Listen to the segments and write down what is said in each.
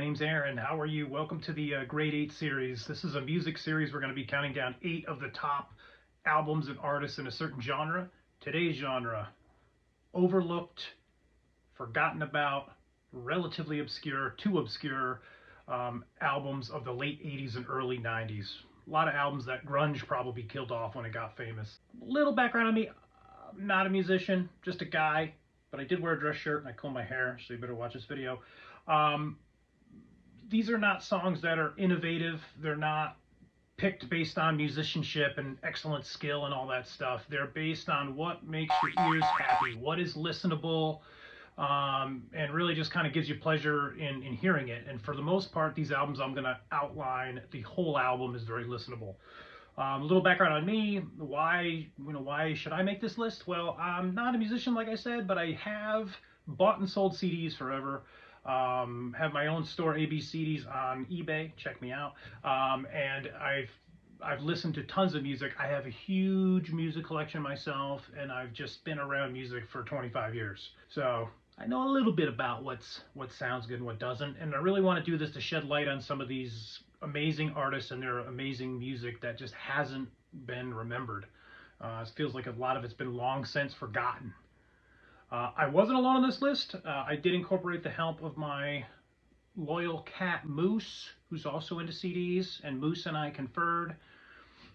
name's Aaron. How are you? Welcome to the Grade 8 series. This is a music series. We're going to be counting down 8 of the top albums and artists in a certain genre. Today's genre, overlooked, forgotten about, relatively obscure, too obscure albums of the late 80s and early 90s. A lot of albums that grunge probably killed off when it got famous. Little background on me, I'm not a musician, just a guy, but I did wear a dress shirt and I comb my hair, so you better watch this video. These are not songs that are innovative. They're not picked based on musicianship and excellent skill and all that stuff. They're based on what makes your ears happy, what is listenable, and really just kind of gives you pleasure in hearing it. And for the most part, these albums I'm going to outline, the whole album is very listenable. A little background on me. Why should I make this list? Well, I'm not a musician, like I said, but I have bought and sold CDs forever. Have my own store, AB CDs, on eBay. Check me out. And I've listened to tons of music. I have a huge music collection myself, and I've just been around music for 25 years. So I know a little bit about what sounds good and what doesn't. And I really want to do this to shed light on some of these amazing artists and their amazing music that just hasn't been remembered. It feels like a lot of it's been long since forgotten. I wasn't alone on this list. I did incorporate the help of my loyal cat Moose, who's also into CDs, and Moose and I conferred.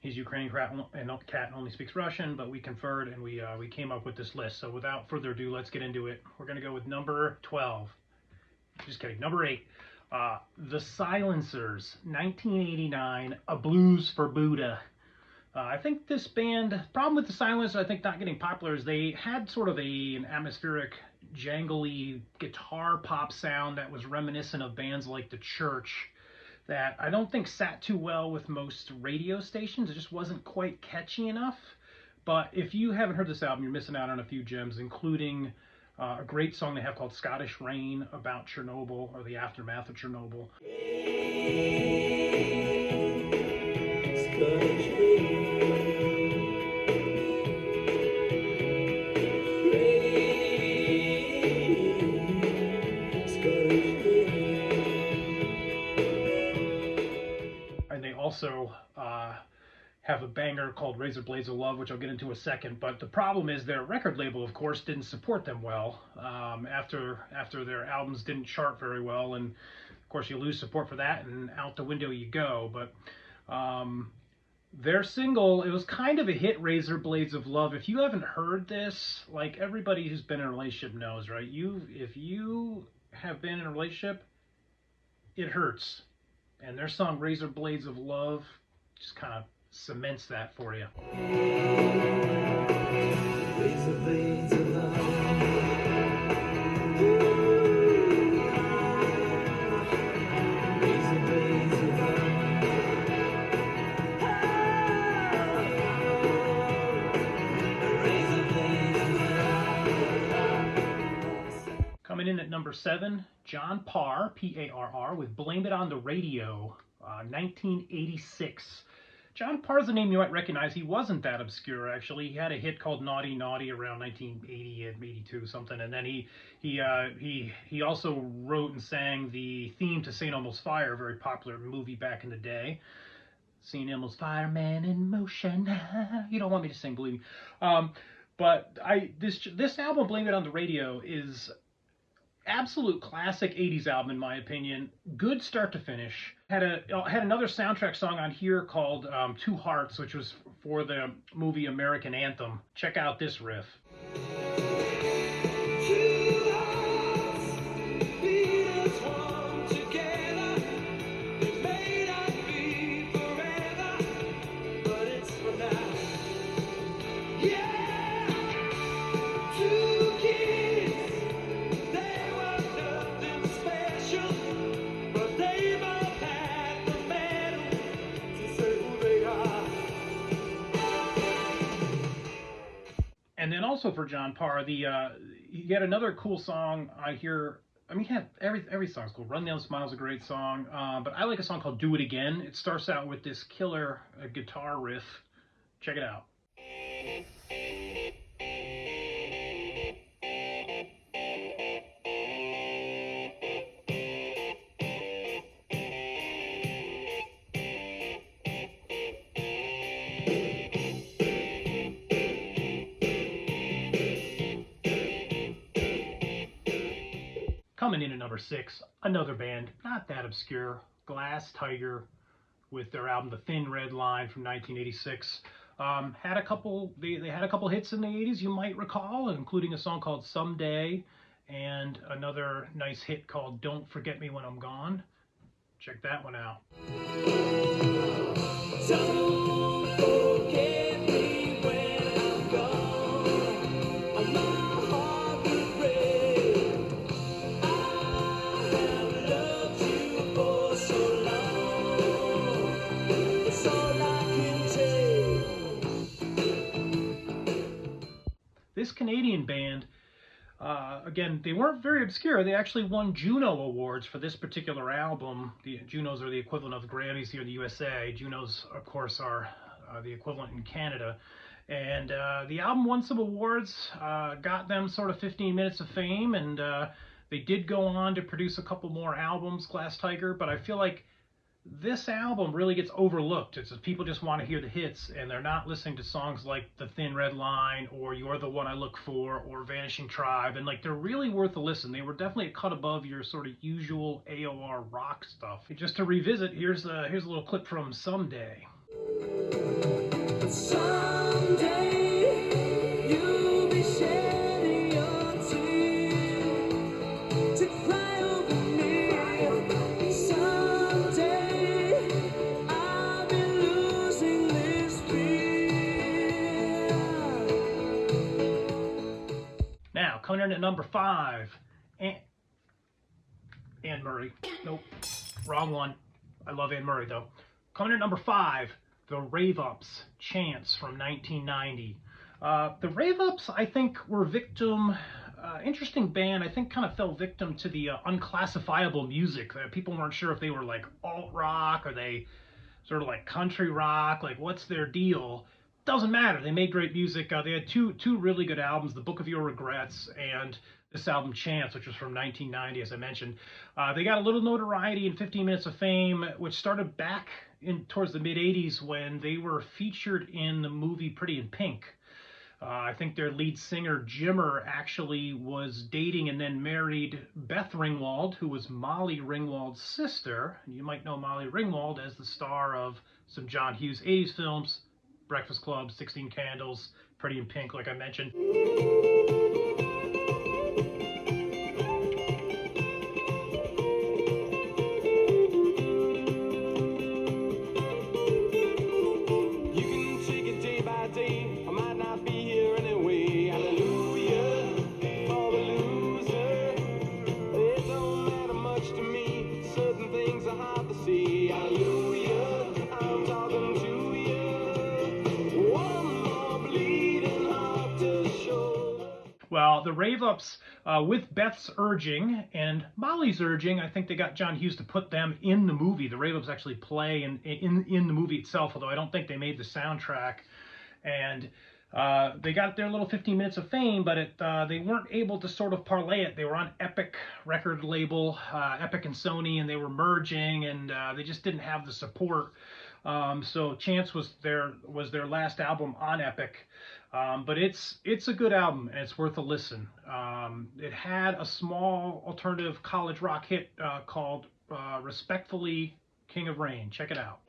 He's Ukrainian cat and only speaks Russian, but we conferred and we came up with this list. So without further ado, let's get into it. We're going to go with number 12. Just kidding. Number 8. The Silencers, 1989, A Blues for Buddha. I think this band, problem with the Silencers, I think not getting popular, is they had sort of an atmospheric, jangly guitar pop sound that was reminiscent of bands like The Church that I don't think sat too well with most radio stations. It just wasn't quite catchy enough. But if you haven't heard this album, you're missing out on a few gems, including a great song they have called Scottish Rain about Chernobyl, or the aftermath of Chernobyl. Scottish Rain. Also have a banger called Razor Blades of Love, which I'll get into in a second. But the problem is their record label, of course, didn't support them well after their albums didn't chart very well. And of course, you lose support for that, and out the window you go. But their single, it was kind of a hit, Razor Blades of Love. If you haven't heard this, like everybody who's been in a relationship knows, right? If you have been in a relationship, it hurts. And their song Razor Blades of Love just kind of cements that for you. Razor Blades of Love. Razor Blades of Love. Razor Blades of Love. Coming in at number 7, John Parr, P-A-R-R, with Blame It on the Radio, 1986. John Parr's a name you might recognize. He wasn't that obscure, actually. He had a hit called Naughty Naughty around 1980 and 82 something, and then he also wrote and sang the theme to St. Elmo's Fire, a very popular movie back in the day. St. Elmo's Fire, Man in Motion. You don't want me to sing, believe me. But this album, Blame It on the Radio, is absolute classic 80s album in my opinion. Good start to finish. Had another soundtrack song on here called Two Hearts, which was for the movie American Anthem. Check out this riff. And then also for John Parr, he had another cool song I hear. I mean, every song's cool. Run Down Smile's a great song, but I like a song called Do It Again. It starts out with this killer guitar riff. Check it out. Coming in at number 6, another band, not that obscure, Glass Tiger, with their album The Thin Red Line from 1986. Had a couple, they had a couple hits in the 80s, you might recall, including a song called Someday and another nice hit called Don't Forget Me When I'm Gone. Check that one out. Don't forget me when I'm gone. My heart will break. I have loved you for so long. It's all I can take. This Canadian band, again, they weren't very obscure. They actually won Juno Awards for this particular album. The Junos are the equivalent of the Grammys here in the USA. Junos, of course, are the equivalent in Canada. And the album won some awards, got them sort of 15 minutes of fame, and they did go on to produce a couple more albums, Glass Tiger, but I feel like this album really gets overlooked. It's people just want to hear the hits, and they're not listening to songs like The Thin Red Line or You're the One I Look For or Vanishing Tribe, and like they're really worth a listen. They were definitely a cut above your sort of usual AOR rock stuff. Just to revisit, here's a little clip from Someday. Someday you'll be shedding your tears to cry over me. Now, coming in at number 5, Anne Murray. Nope, wrong one. I love Anne Murray, though. Coming in at number 5, the Rave Ups, Chance from 1990. The Rave Ups, I think, were interesting band. I think kind of fell victim to the unclassifiable music. People weren't sure if they were like alt rock or they sort of like country rock, like what's their deal. Doesn't matter. They made great music. They had two really good albums, The Book of Your Regrets and this album Chance, which was from 1990, as I mentioned. They got a little notoriety in 15 Minutes of Fame, which started back towards the mid-'80s when they were featured in the movie Pretty in Pink. I think their lead singer, Jimmer, actually was dating and then married Beth Ringwald, who was Molly Ringwald's sister. You might know Molly Ringwald as the star of some John Hughes 80s films, Breakfast Club, 16 Candles, Pretty in Pink, like I mentioned. Well, the Rave Ups, with Beth's urging and Molly's urging, I think they got John Hughes to put them in the movie. The Rave Ups actually play in the movie itself, although I don't think they made the soundtrack. And they got their little 15 Minutes of Fame, but they weren't able to sort of parlay it. They were on Epic record label, Epic and Sony, and they were merging, and they just didn't have the support. So Chance was their last album on Epic. But it's a good album, and it's worth a listen. It had a small alternative college rock hit called Respectfully King of Rain. Check it out.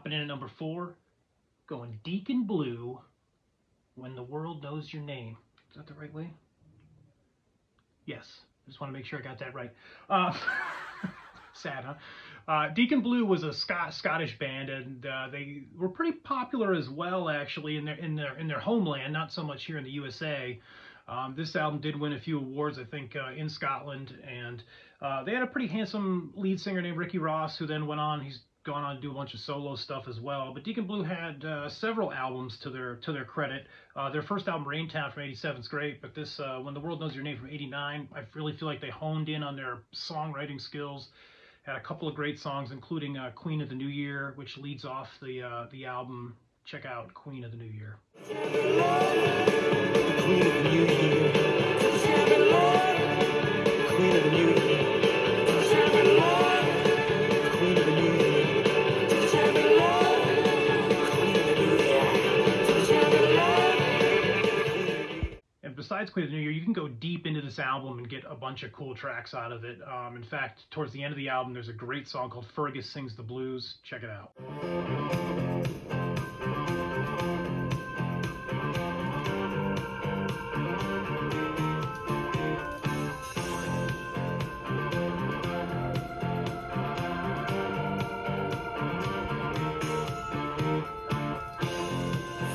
In at number 4, going Deacon Blue, When the World Knows Your Name. Is that the right way? Yes. I just want to make sure I got that right. Sad, huh? Deacon Blue was a Scottish band, and they were pretty popular as well, actually, in their homeland. Not so much here in the USA. This album did win a few awards, I think, in Scotland, and they had a pretty handsome lead singer named Ricky Ross, who then went on. He's gone on to do a bunch of solo stuff as well. But Deacon Blue had several albums to their credit. Their first album, Raintown from '87, is great, but this When the World Knows Your Name from '89, I really feel like they honed in on their songwriting skills Had a couple of great songs, including Queen of the New Year, which leads off the album. Check out Queen of the New Year. Queen of the New Year. Queen of the New Year. Queen of the New Year. And besides Queen of the New Year, you can go deep into this album and get a bunch of cool tracks out of it. In fact, towards the end of the album, there's a great song called Fergus Sings the Blues. Check it out.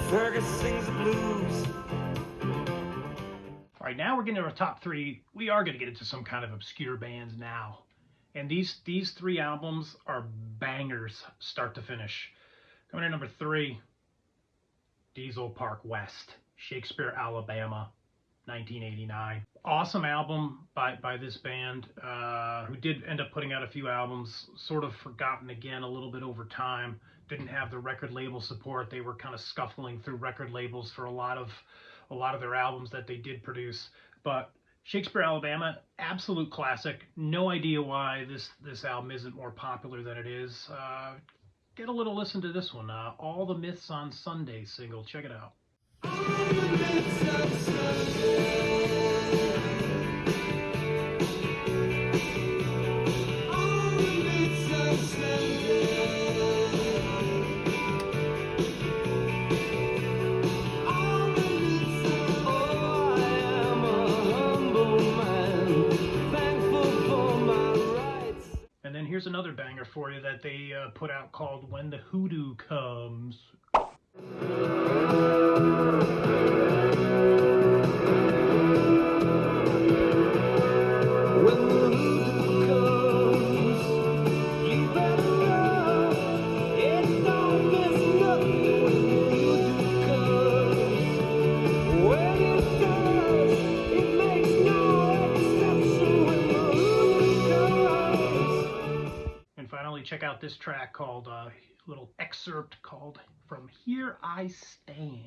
Fergus sings the blues. All right, now we're getting to our top three. We are going to get into some kind of obscure bands now. And these three albums are bangers, start to finish. Coming in number 3, Diesel Park West, Shakespeare, Alabama, 1989. Awesome album by this band, who did end up putting out a few albums, sort of forgotten again a little bit over time. Didn't have the record label support. They were kind of scuffling through record labels for a lot of their albums that they did produce. But Shakespeare, Alabama, absolute classic. No idea why this album isn't more popular than it is. Get a little listen to this one. All the Myths on Sunday single. Check it out. And then here's another banger for you that they put out called When the Hoodoo Comes. Check out this track called, a little excerpt called From Here I Stand.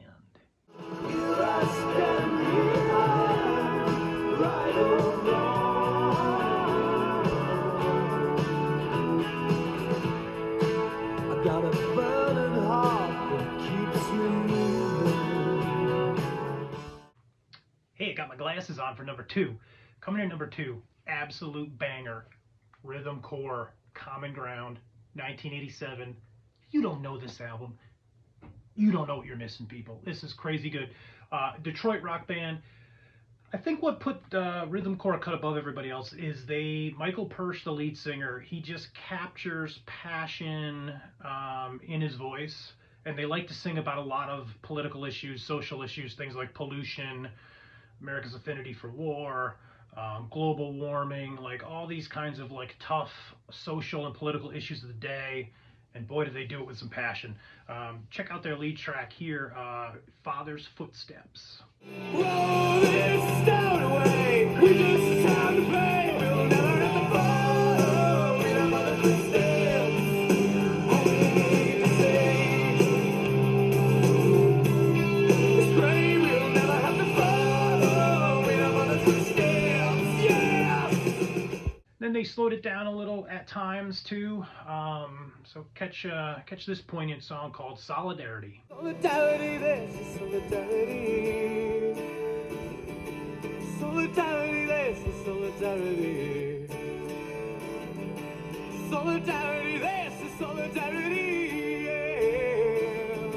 Here I stand, here I, right or wrong. I got a burning heart that keeps me moving. Hey, I got my glasses on for number 2. Coming in number 2, absolute banger, Rhythm Core, Common Ground, 1987. You don't know this album. You don't know what you're missing, people. This is crazy good. Detroit rock band. I think what put Rhythm Core cut above everybody else is Michael Persh, the lead singer, he just captures passion in his voice. And they like to sing about a lot of political issues, social issues, things like pollution, America's affinity for war, global warming, like all these kinds of like tough social and political issues of the day. And boy, do they do it with some passion. Check out their lead track here, Father's Footsteps. Roll this stone away. We just have to pay. We'll never hit the bottom. We don't want to footsteps. All we need to say is pray. We'll never have to follow. We don't want to footsteps. Yeah. Then they slowed it down a little at times too. So catch this poignant song called Solidarity. Solidarity, this is solidarity. Solidarity, this is solidarity. Solidarity, this is solidarity. Yeah.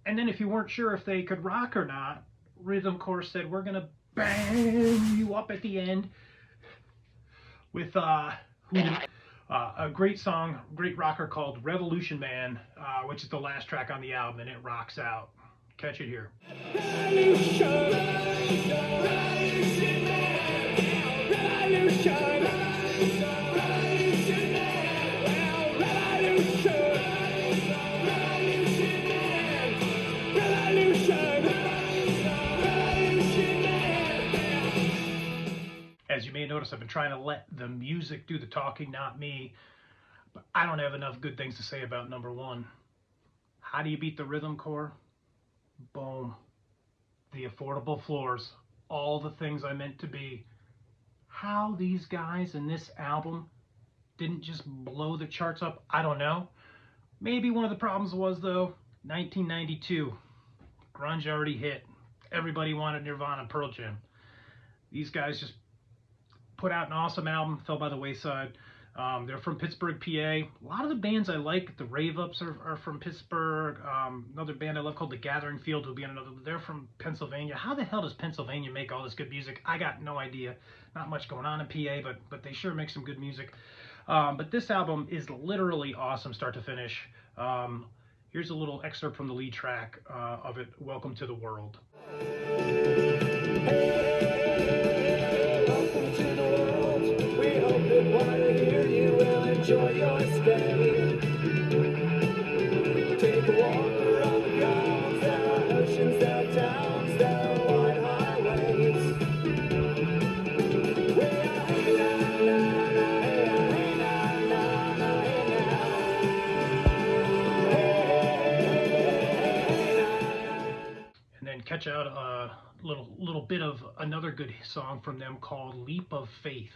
And then if you weren't sure if they could rock or not, Rhythm Corps said, we're gonna bang you up at the end with a great song, great rocker called Revolution Man, which is the last track on the album, and it rocks out. Catch it here. Revolution, revolution man, revolution, revolution man, revolution, revolution man, revolution, revolution man. As you may notice I've been trying to let the music do the talking, not me. But I don't have enough good things to say about number one. How do you beat the rhythm core? Boom. The affordable floors. All the things I meant to be. How these guys in this album didn't just blow the charts up, I don't know. Maybe one of the problems was, though, 1992. Grunge already hit. Everybody wanted Nirvana and Pearl Jam. These guys just put out an awesome album, fell by the wayside. They're from Pittsburgh, PA. A lot of the bands I like, the Rave Ups are from Pittsburgh. Another band I love called The Gathering Field will be on another. They're from Pennsylvania. How the hell does Pennsylvania make all this good music? I got no idea. Not much going on in PA, but they sure make some good music. But this album is literally awesome, start to finish. Here's a little excerpt from the lead track of it, Welcome to the World. Welcome to the world. We hope that while you're here you will enjoy your stay. Take a walk around the grounds. There are oceans, there are towns, there are wide highways. We are hey na na na, hey na na na, hey na. And then catch out a little bit of another good song from them called Leap of Faith.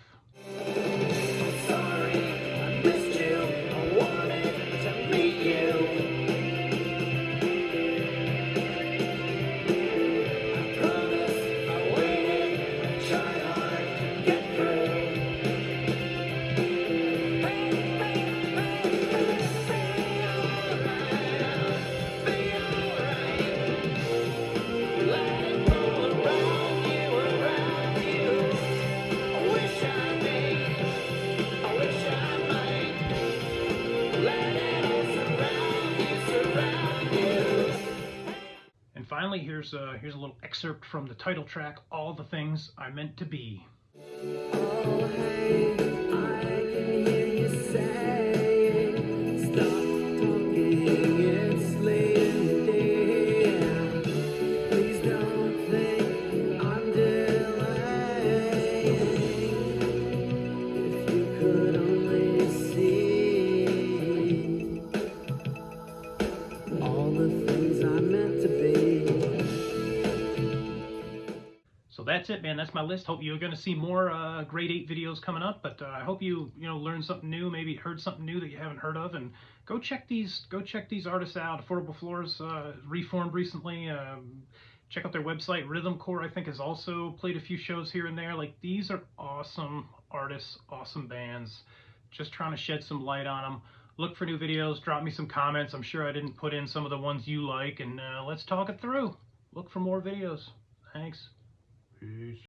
Sorry, I missed you. I wanted to meet you. I promise I waited, I tried hard to get through. Be alright. Let it go around you, around you. I wish I might. Let it all surround you. And finally, here's a little excerpt from the title track, All the Things I Meant to Be. Oh, hey, I can hear you saying, stop talking, it's late, dear. Please don't think I'm delaying. If you could only see all the things I meant to be. So that's it, man. That's my list. Hope you're going to see more grade 8 videos coming up. But I hope you learned something new, maybe heard something new that you haven't heard of, and go check these artists out. Affordable Floors reformed recently. Check out their website. Rhythm Core, I think, has also played a few shows here and there. Like, these are awesome artists, awesome bands. Just trying to shed some light on them. Look for new videos. Drop me some comments. I'm sure I didn't put in some of the ones you like, and let's talk it through. Look for more videos. Thanks. Peace.